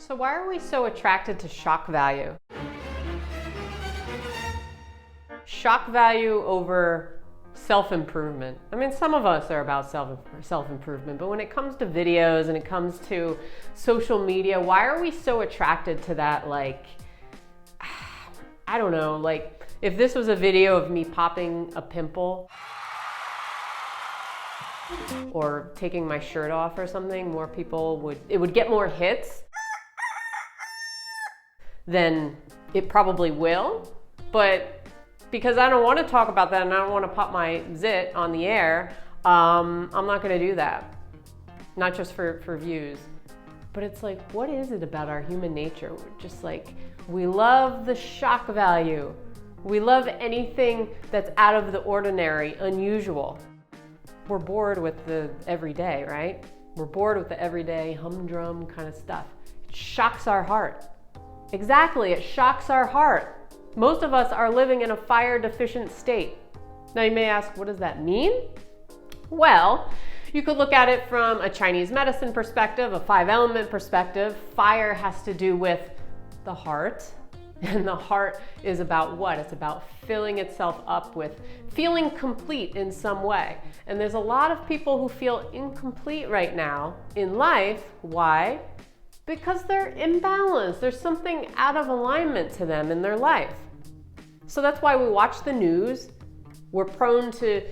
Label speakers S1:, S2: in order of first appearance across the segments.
S1: So why are we so attracted to shock value? Shock value over self-improvement. I mean, some of us are about self-improvement, but when it comes to videos and it comes to social media, why are we so attracted to that? Like, I don't know, like if this was a video of me popping a pimple or taking my shirt off or something, more people it would get more hits than it probably will. But because I don't want to talk about that and I don't want to pop my zit on the air, I'm not going to do that. Not just for views. But it's like, what is it about our human nature? We're just like, we love the shock value. We love anything that's out of the ordinary, unusual. We're bored with the everyday, right? We're bored with the everyday humdrum kind of stuff. It shocks our heart. Exactly, it shocks our heart. Most of us are living in a fire deficient state. Now you may ask, what does that mean? Well, you could look at it from a Chinese medicine perspective, a 5-element perspective. Fire has to do with the heart. And the heart is about what? It's about filling itself up with feeling complete in some way. And there's a lot of people who feel incomplete right now in life. Why? Because they're imbalanced. There's something out of alignment to them in their life. So that's why we watch the news. We're prone to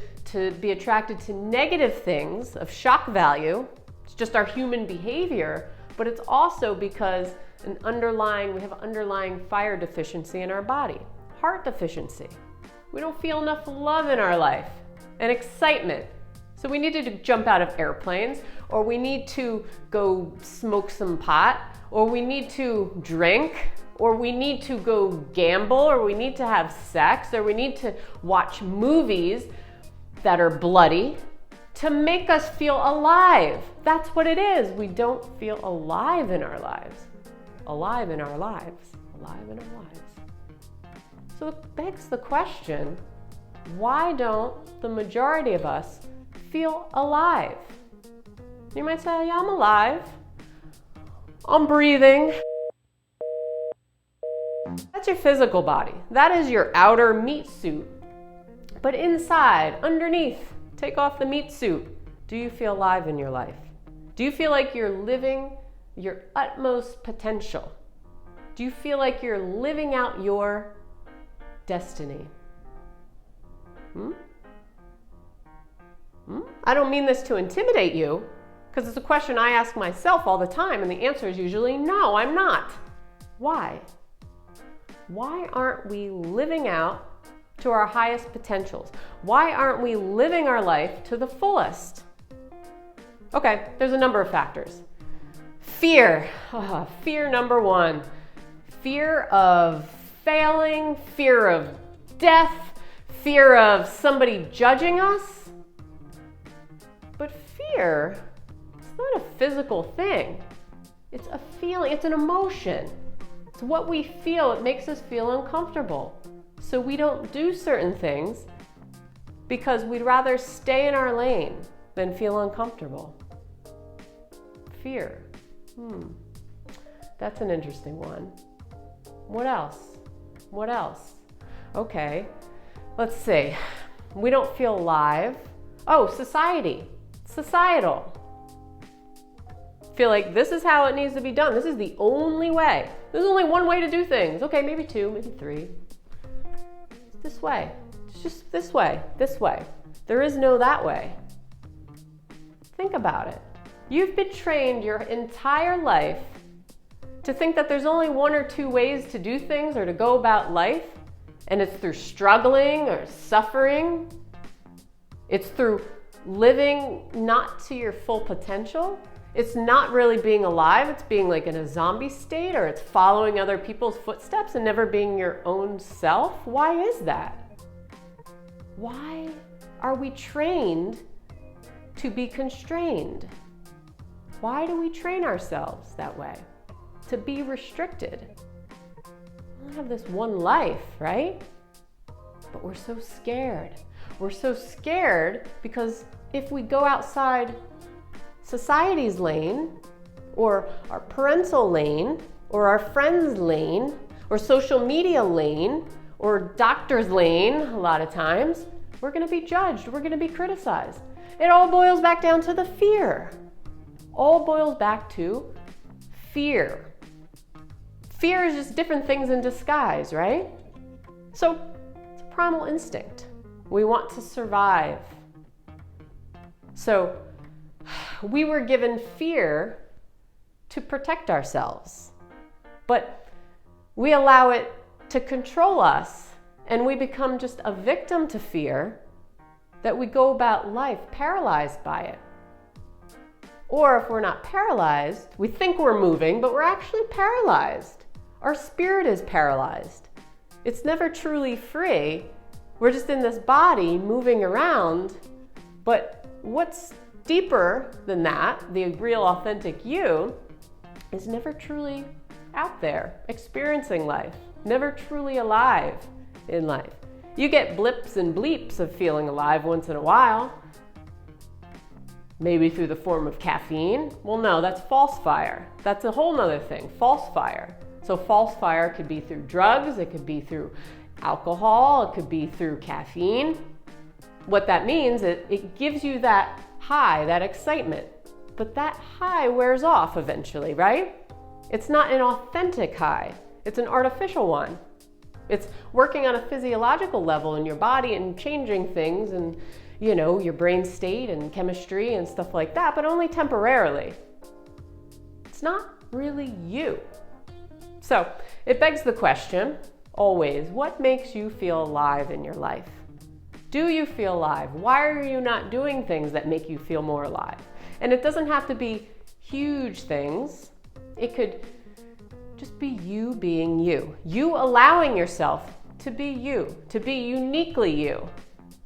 S1: be attracted to negative things of shock value. It's just our human behavior, but it's also because we have an underlying fire deficiency in our body, heart deficiency. We don't feel enough love in our life and excitement. So we need to jump out of airplanes, or we need to go smoke some pot, or we need to drink, or we need to go gamble, or we need to have sex, or we need to watch movies that are bloody to make us feel alive. That's what it is. We don't feel alive in our lives. Alive in our lives. Alive in our lives. So it begs the question, why don't the majority of us feel alive? You might say, yeah, I'm alive. I'm breathing. That's your physical body. That is your outer meat suit. But inside, underneath, take off the meat suit. Do you feel alive in your life? Do you feel like you're living your utmost potential? Do you feel like you're living out your destiny? I don't mean this to intimidate you, because it's a question I ask myself all the time, and the answer is usually no, I'm not. Why? Why aren't we living out to our highest potentials? Why aren't we living our life to the fullest? Okay, there's a number of factors. Fear. Fear number one. Fear of failing, fear of death, fear of somebody judging us. But fear, it's not a physical thing. It's a feeling, it's an emotion. It's what we feel. It makes us feel uncomfortable. So we don't do certain things because we'd rather stay in our lane than feel uncomfortable. Fear. That's an interesting one. What else? What else? Okay, let's see. We don't feel alive. Oh, society. Societal. Feel like this is how it needs to be done. This is the only way. There's only one way to do things. Okay, maybe two, maybe three. It's this way. It's just this way, this way. There is no that way. Think about it. You've been trained your entire life to think that there's only one or two ways to do things or to go about life, and it's through struggling or suffering. It's through living not to your full potential. It's not really being alive. It's being like in a zombie state, or it's following other people's footsteps and never being your own self. Why is that? Why are we trained to be constrained? Why do we train ourselves that way? To be restricted. We have this one life, right? But we're so scared. We're so scared because if we go outside society's lane, or our parental lane, or our friends' lane, or social media lane, or doctor's lane, a lot of times, we're going to be judged, we're going to be criticized. It all boils back down to the fear. All boils back to fear. Fear is just different things in disguise, right? So it's a primal instinct. We want to survive. So we were given fear to protect ourselves, but we allow it to control us, and we become just a victim to fear, that we go about life paralyzed by it. Or if we're not paralyzed, we think we're moving, but we're actually paralyzed. Our spirit is paralyzed. It's never truly free. We're just in this body moving around, but what's deeper than that, the real authentic you, is never truly out there experiencing life, never truly alive in life. You get blips and bleeps of feeling alive once in a while, maybe through the form of caffeine. Well, no, that's false fire. That's a whole nother thing, false fire. So false fire could be through drugs, it could be through alcohol, it could be through caffeine. What that means is it gives you that high, that excitement, but that high wears off eventually, right? It's not an authentic high, it's an artificial one. It's working on a physiological level in your body and changing things and, you know, your brain state and chemistry and stuff like that, but only temporarily. It's not really you. So it begs the question, always, what makes you feel alive in your life? Do you feel alive? Why are you not doing things that make you feel more alive? And it doesn't have to be huge things. It could just be you being you. You allowing yourself to be you, to be uniquely you,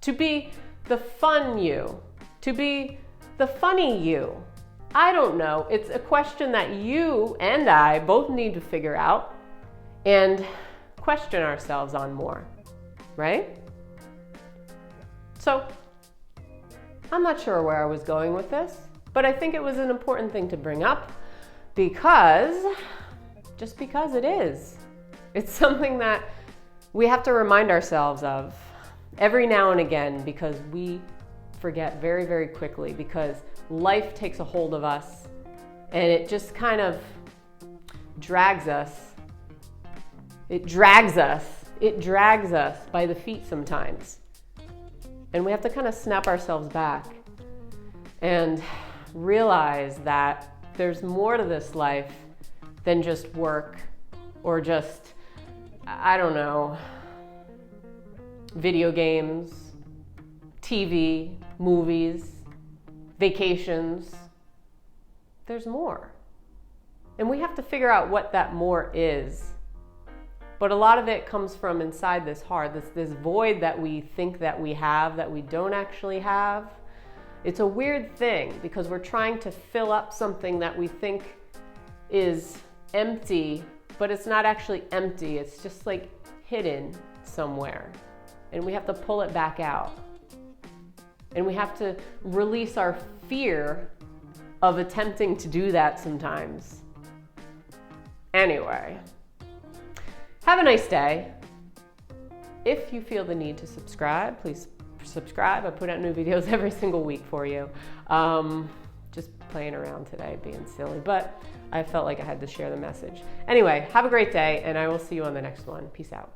S1: to be the fun you, to be the funny you. I don't know. It's a question that you and I both need to figure out and question ourselves on more, right? So I'm not sure where I was going with this, but I think it was an important thing to bring up because it is. It's something that we have to remind ourselves of every now and again, because we forget very, very quickly, because life takes a hold of us and it just kind of drags us. It drags us by the feet sometimes. And we have to kind of snap ourselves back and realize that there's more to this life than just work or just, I don't know, video games, TV, movies, vacations. There's more. And we have to figure out what that more is. But a lot of it comes from inside this heart, this void that we think that we have, that we don't actually have. It's a weird thing because we're trying to fill up something that we think is empty, but it's not actually empty. It's just like hidden somewhere. And we have to pull it back out. And we have to release our fear of attempting to do that sometimes. Anyway, have a nice day. If you feel the need to subscribe, please subscribe. I put out new videos every single week for you. Just playing around today, being silly, but I felt like I had to share the message. Anyway, have a great day, and I will see you on the next one. Peace out.